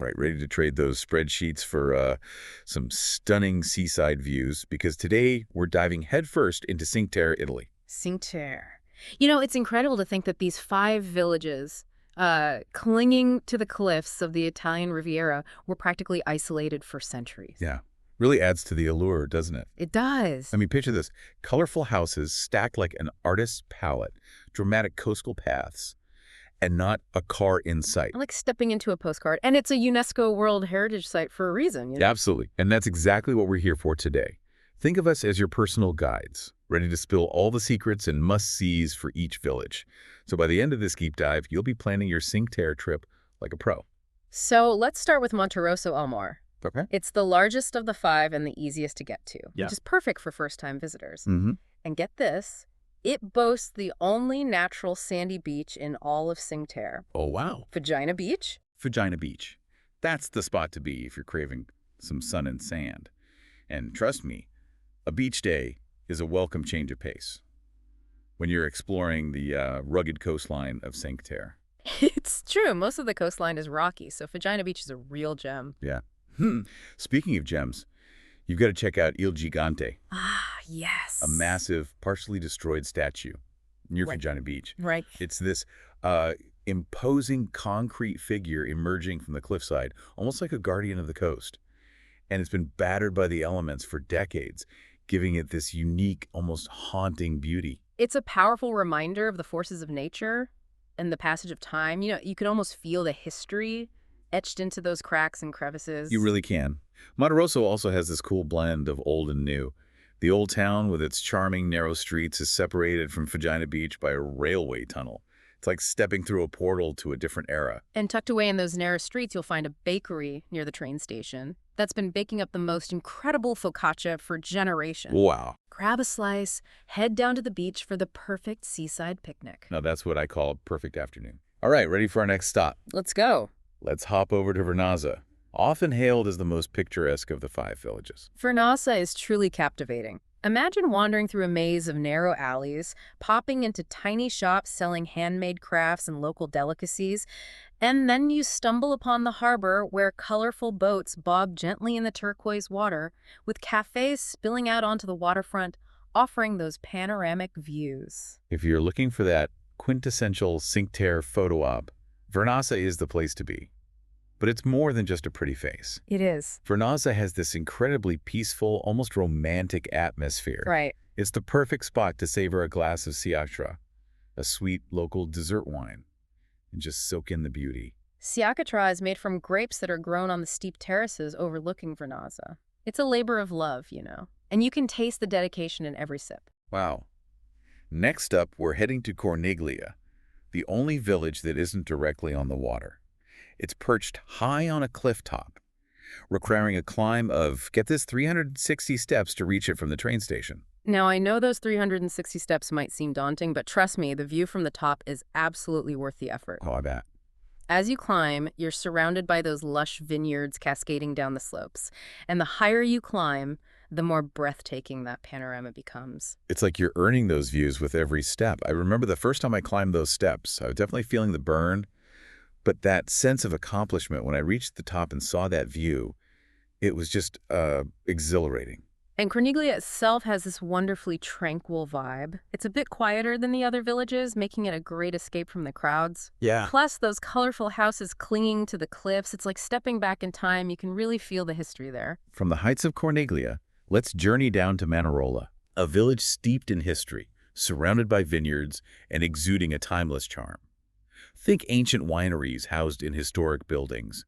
Right, ready to trade those spreadsheets for some stunning seaside views, because today we're diving headfirst into Cinque Terre, Italy. Cinque Terre. You know, it's incredible to think that these 5 villages, clinging to the cliffs of the Italian Riviera, were practically isolated for centuries. Yeah, really adds to the allure, doesn't it? It does. I mean, picture this. Colorful houses stacked like an artist's palette, dramatic coastal paths, and not a car in sight. Like stepping into a postcard. And it's a UNESCO World Heritage Site for a reason, you know? Absolutely. And that's exactly what we're here for today. Think of us as your personal guides, ready to spill all the secrets and must-sees for each village. So by the end of this deep dive, you'll be planning your Cinque Terre trip like a pro. So let's start with Monterosso al Mare. Okay. It's the largest of the 5 and the easiest to get to, Yeah. which is perfect for first-time visitors. Mm-hmm. And get this, it boasts the only natural sandy beach in all of Cinque Terre. Oh, wow. Fegina Beach? Fegina Beach. That's the spot to be if you're craving some sun and sand. And trust me, a beach day is a welcome change of pace when you're exploring the rugged coastline of Cinque Terre. It's true. Most of the coastline is rocky, so Fegina Beach is a real gem. Yeah. Speaking of gems, you've got to check out Il Gigante, Ah, yes. a massive, partially destroyed statue near Right. Fegina Beach. Right. It's this imposing concrete figure emerging from the cliffside, almost like a guardian of the coast. And it's been battered by the elements for decades, giving it this unique, almost haunting beauty. It's a powerful reminder of the forces of nature and the passage of time. You know, you can almost feel the history etched into those cracks and crevices. You really can. Manarola also has this cool blend of old and new. The old town with its charming narrow streets is separated from Fegina Beach by a railway tunnel. It's like stepping through a portal to a different era. And tucked away in those narrow streets, you'll find a bakery near the train station that's been baking up the most incredible focaccia for generations. Wow. Grab a slice, head down to the beach for the perfect seaside picnic. Now that's what I call a perfect afternoon. All right, ready for our next stop? Let's go. Let's hop over to Vernazza, often hailed as the most picturesque of the 5 villages. Vernazza is truly captivating. Imagine wandering through a maze of narrow alleys, popping into tiny shops selling handmade crafts and local delicacies, and then you stumble upon the harbor where colorful boats bob gently in the turquoise water, with cafes spilling out onto the waterfront, offering those panoramic views. If you're looking for that quintessential Cinque Terre photo op, Vernazza is the place to be. But it's more than just a pretty face. It is. Vernazza has this incredibly peaceful, almost romantic atmosphere. Right. It's the perfect spot to savor a glass of Siatra, a sweet local dessert wine, and just soak in the beauty. Siacatra is made from grapes that are grown on the steep terraces overlooking Vernazza. It's a labor of love, you know, and you can taste the dedication in every sip. Wow. Next up, we're heading to Corniglia, the only village that isn't directly on the water. It's perched high on a cliff top, requiring a climb of, get this, 360 steps to reach it from the train station. Now, I know those 360 steps might seem daunting, but trust me, the view from the top is absolutely worth the effort. Oh, I bet. As you climb, you're surrounded by those lush vineyards cascading down the slopes. And the higher you climb, the more breathtaking that panorama becomes. It's like you're earning those views with every step. I remember the first time I climbed those steps, I was definitely feeling the burn, but that sense of accomplishment when I reached the top and saw that view, it was just exhilarating. And Corniglia itself has this wonderfully tranquil vibe. It's a bit quieter than the other villages, making it a great escape from the crowds. Yeah. Plus, those colorful houses clinging to the cliffs, it's like stepping back in time. You can really feel the history there. From the heights of Corniglia, let's journey down to Manarola, a village steeped in history, surrounded by vineyards and exuding a timeless charm. Think ancient wineries housed in historic buildings,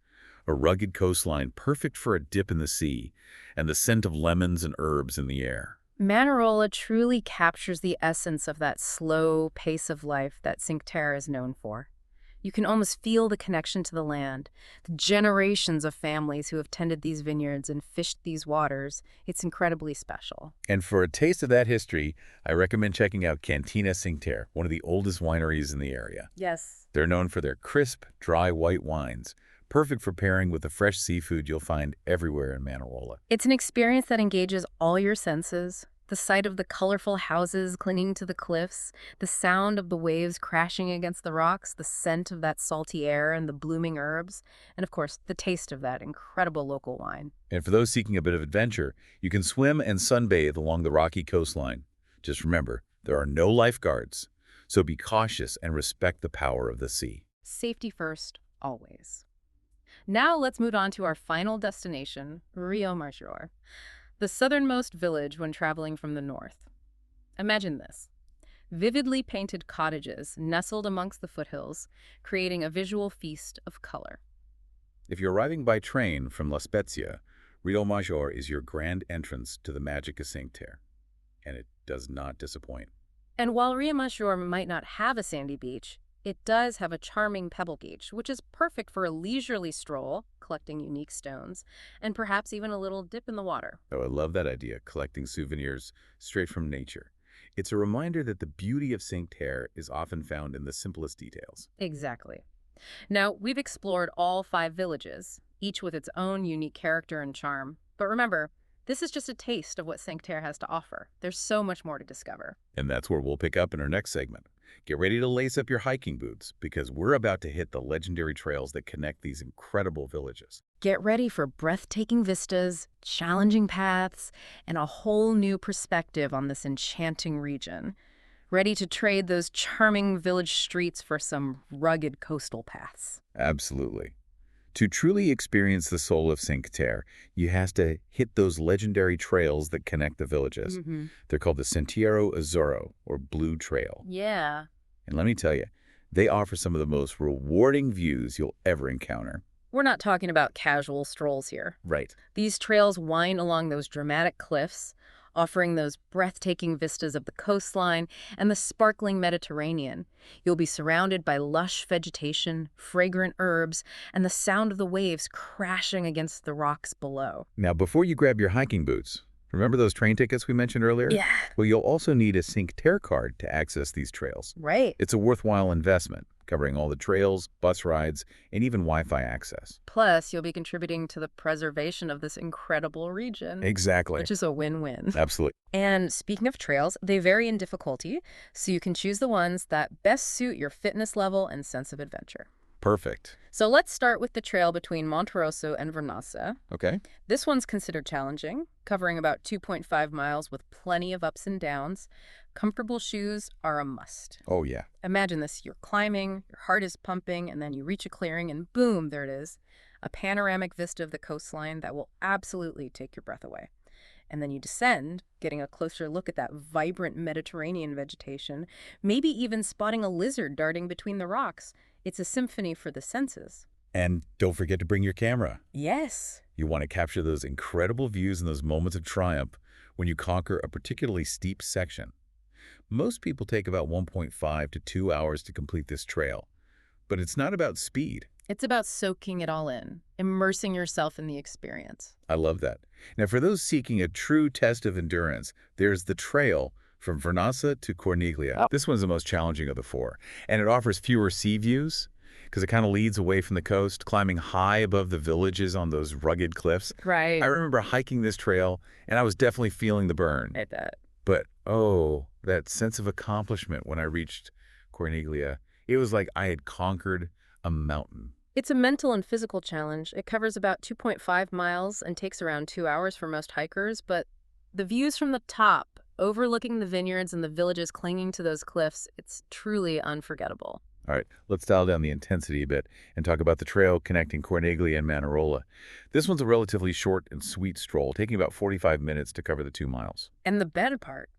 a rugged coastline perfect for a dip in the sea, and the scent of lemons and herbs in the air. Manarola truly captures the essence of that slow pace of life that Cinque Terre is known for. You can almost feel the connection to the land, the generations of families who have tended these vineyards and fished these waters. It's incredibly special. And for a taste of that history, I recommend checking out Cantina Cinque Terre, one of the oldest wineries in the area. Yes. They're known for their crisp, dry white wines, perfect for pairing with the fresh seafood you'll find everywhere in Manarola. It's an experience that engages all your senses. The sight of the colorful houses clinging to the cliffs, the sound of the waves crashing against the rocks, the scent of that salty air and the blooming herbs, and of course, the taste of that incredible local wine. And for those seeking a bit of adventure, you can swim and sunbathe along the rocky coastline. Just remember, there are no lifeguards, so be cautious and respect the power of the sea. Safety first, always. Now let's move on to our final destination, Riomaggiore, the southernmost village when traveling from the north. Imagine this. Vividly painted cottages nestled amongst the foothills, creating a visual feast of color. If you're arriving by train from La Spezia, Riomaggiore is your grand entrance to the magic of Cinque Terre, and it does not disappoint. And while Riomaggiore might not have a sandy beach, it does have a charming pebble beach, which is perfect for a leisurely stroll, collecting unique stones, and perhaps even a little dip in the water. Oh, I love that idea, collecting souvenirs straight from nature. It's a reminder that the beauty of Cinque Terre is often found in the simplest details. Exactly. Now, we've explored all 5 villages, each with its own unique character and charm. But remember, this is just a taste of what Cinque Terre has to offer. There's so much more to discover. And that's where we'll pick up in our next segment. Get ready to lace up your hiking boots because we're about to hit the legendary trails that connect these incredible villages. Get ready for breathtaking vistas, challenging paths, and a whole new perspective on this enchanting region. Ready to trade those charming village streets for some rugged coastal paths. Absolutely. To truly experience the soul of Cinque Terre, you have to hit those legendary trails that connect the villages. They're called the Sentiero Azzurro, or Blue Trail. Yeah. And let me tell you, they offer some of the most rewarding views you'll ever encounter. We're not talking about casual strolls here. Right. These trails wind along those dramatic cliffs, offering those breathtaking vistas of the coastline and the sparkling Mediterranean. You'll be surrounded by lush vegetation, fragrant herbs, and the sound of the waves crashing against the rocks below. Now, before you grab your hiking boots, remember those train tickets we mentioned earlier? Yeah. Well, you'll also need a Cinque Terre card to access these trails. Right. It's a worthwhile investment, covering all the trails, bus rides, and even Wi-Fi access. Plus, you'll be contributing to the preservation of this incredible region. Exactly. Which is a win-win. Absolutely. And speaking of trails, they vary in difficulty, so you can choose the ones that best suit your fitness level and sense of adventure. Perfect. So let's start with the trail between Monterosso and Vernazza. Okay. This one's considered challenging, covering about 2.5 miles with plenty of ups and downs. Comfortable shoes are a must. Oh, yeah. Imagine this. You're climbing, your heart is pumping, and then you reach a clearing, and boom, there it is. A panoramic vista of the coastline that will absolutely take your breath away. And then you descend, getting a closer look at that vibrant Mediterranean vegetation, maybe even spotting a lizard darting between the rocks. It's a symphony for the senses. And don't forget to bring your camera. Yes. You want to capture those incredible views and those moments of triumph when you conquer a particularly steep section. Most people take about 1.5 to 2 hours to complete this trail, but it's not about speed. It's about soaking it all in, immersing yourself in the experience. I love that. Now, for those seeking a true test of endurance, there's the trail from Vernazza to Corniglia. Oh. This one's the most challenging of the 4, and it offers fewer sea views because it kind of leads away from the coast, climbing high above the villages on those rugged cliffs. Right. I remember hiking this trail, and I was definitely feeling the burn. I bet. But, oh, that sense of accomplishment when I reached Corniglia. It was like I had conquered a mountain. It's a mental and physical challenge. It covers about 2.5 miles and takes around 2 hours for most hikers, but the views from the top, overlooking the vineyards and the villages clinging to those cliffs, it's truly unforgettable. All right, let's dial down the intensity a bit and talk about the trail connecting Corniglia and Manarola. This one's a relatively short and sweet stroll, taking about 45 minutes to cover the 2 miles. And the better part,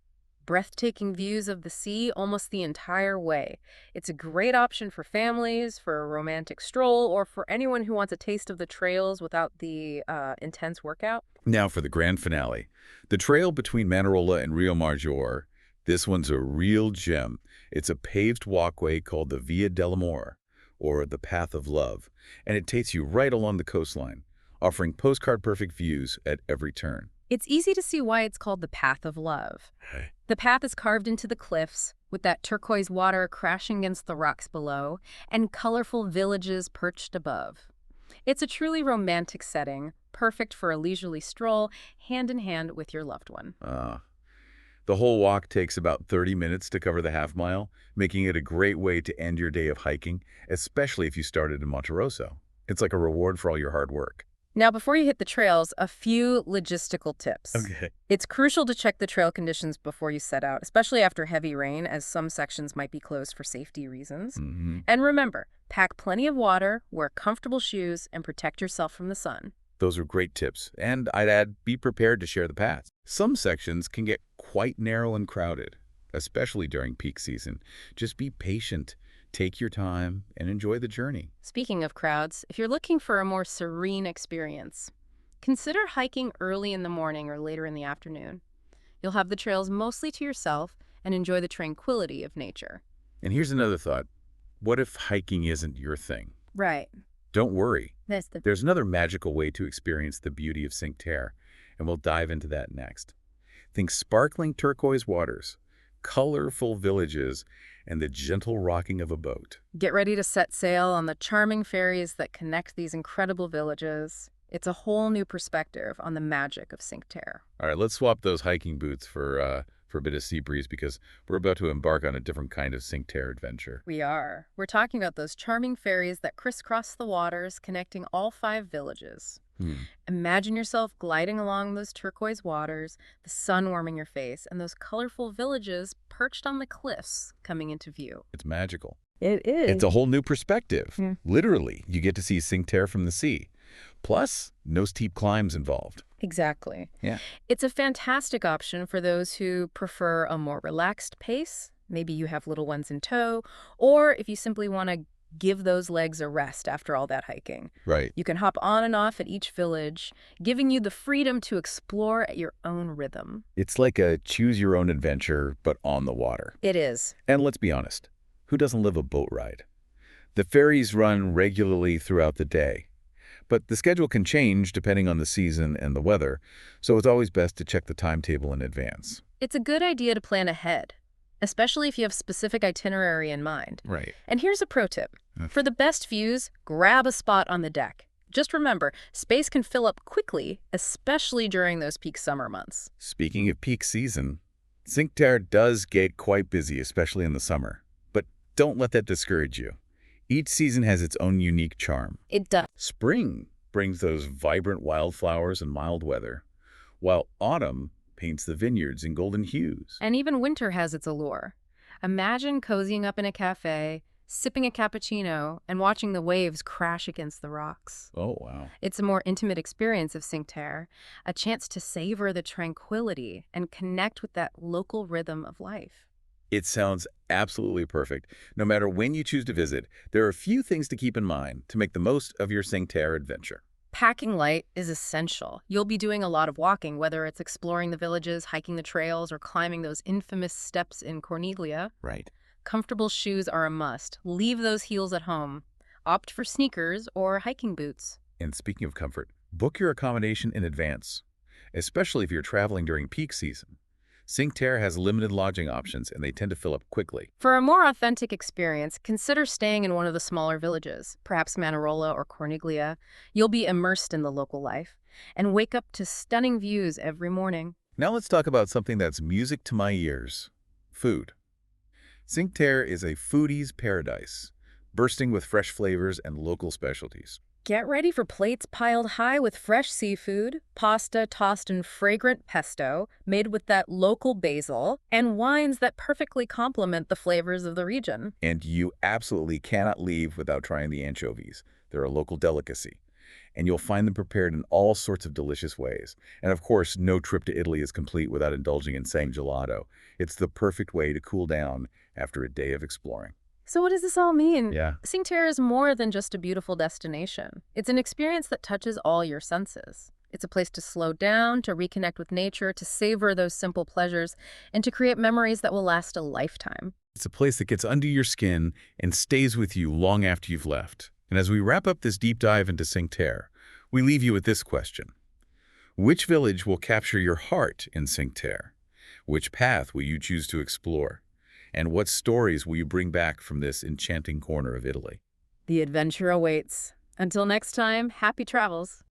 breathtaking views of the sea almost the entire way. It's a great option for families, for a romantic stroll, or for anyone who wants a taste of the trails without the intense workout. Now for the grand finale. The trail between Manarola and Riomaggiore. This one's a real gem. It's a paved walkway called the Via dell'Amore, or the Path of Love, and it takes you right along the coastline, offering postcard-perfect views at every turn. It's easy to see why it's called the Path of Love. The path is carved into the cliffs, with that turquoise water crashing against the rocks below, and colorful villages perched above. It's a truly romantic setting, perfect for a leisurely stroll, hand in hand with your loved one. The whole walk takes about 30 minutes to cover the half mile, making it a great way to end your day of hiking, especially if you started in Monterosso. It's like a reward for all your hard work. Now, before you hit the trails, a few logistical tips. Okay. It's crucial to check the trail conditions before you set out, especially after heavy rain, as some sections might be closed for safety reasons. And remember, pack plenty of water, wear comfortable shoes, and protect yourself from the sun. Those are great tips, and I'd add, be prepared to share the path. Some sections can get quite narrow and crowded, especially during peak season. Just be patient, take your time, and enjoy the journey. Speaking of crowds, if you're looking for a more serene experience, consider hiking early in the morning or later in the afternoon. You'll have the trails mostly to yourself and enjoy the tranquility of nature. And here's another thought. What if hiking isn't your thing? Right. Don't worry. That's the There's another magical way to experience the beauty of Cinque Terre, and we'll dive into that next. Think sparkling turquoise waters, colorful villages, and the gentle rocking of a boat. Get ready to set sail on the charming ferries that connect these incredible villages. It's a whole new perspective on the magic of Cinque Terre. All right, let's swap those hiking boots for a bit of sea breeze because we're about to embark on a different kind of Cinque Terre adventure. We are. We're talking about those charming ferries that crisscross the waters, connecting all 5 villages. Imagine yourself gliding along those turquoise waters, the sun warming your face, and those colorful villages perched on the cliffs coming into view. It's magical. It is. It's a whole new perspective. Yeah. Literally, you get to see Cinque Terre from the sea. Plus, no steep climbs involved. Exactly. Yeah. It's a fantastic option for those who prefer a more relaxed pace. Maybe you have little ones in tow, or if you simply want to give those legs a rest after all that hiking. Right. You can hop on and off at each village, giving you the freedom to explore at your own rhythm. It's like a choose-your-own-adventure, but on the water. It is. And let's be honest, who doesn't love a boat ride? The ferries run regularly throughout the day, but the schedule can change depending on the season and the weather, so it's always best to check the timetable in advance. It's a good idea to plan ahead, especially if you have specific itinerary in mind. Right. And here's a pro tip. For the best views, grab a spot on the deck. Just remember, space can fill up quickly, especially during those peak summer months. Speaking of peak season, Cinque Terre does get quite busy, especially in the summer. But don't let that discourage you. Each season has its own unique charm. It does. Spring brings those vibrant wildflowers and mild weather, while autumn paints the vineyards in golden hues. And even winter has its allure. Imagine cozying up in a cafe, sipping a cappuccino, and watching the waves crash against the rocks. Oh, wow. It's a more intimate experience of Cinque Terre, a chance to savor the tranquility and connect with that local rhythm of life. It sounds absolutely perfect. No matter when you choose to visit, there are a few things to keep in mind to make the most of your Cinque Terre adventure. Packing light is essential. You'll be doing a lot of walking, whether it's exploring the villages, hiking the trails, or climbing those infamous steps in Corniglia. Right. Comfortable shoes are a must. Leave those heels at home. Opt for sneakers or hiking boots. And speaking of comfort, book your accommodation in advance, especially if you're traveling during peak season. Cinque Terre has limited lodging options, and they tend to fill up quickly. For a more authentic experience, consider staying in one of the smaller villages, perhaps Manarola or Corniglia. You'll be immersed in the local life and wake up to stunning views every morning. Now let's talk about something that's music to my ears: food. Cinque Terre is a foodie's paradise, bursting with fresh flavors and local specialties. Get ready for plates piled high with fresh seafood, pasta tossed in fragrant pesto made with that local basil, and wines that perfectly complement the flavors of the region. And you absolutely cannot leave without trying the anchovies. They're a local delicacy, and you'll find them prepared in all sorts of delicious ways. And of course, no trip to Italy is complete without indulging in sang gelato. It's the perfect way to cool down after a day of exploring. So what does this all mean? Yeah. Cinque Terre is more than just a beautiful destination. It's an experience that touches all your senses. It's a place to slow down, to reconnect with nature, to savor those simple pleasures, and to create memories that will last a lifetime. It's a place that gets under your skin and stays with you long after you've left. And as we wrap up this deep dive into Cinque Terre, we leave you with this question. Which village will capture your heart in Cinque Terre? Which path will you choose to explore? And what stories will you bring back from this enchanting corner of Italy? The adventure awaits. Until next time, happy travels.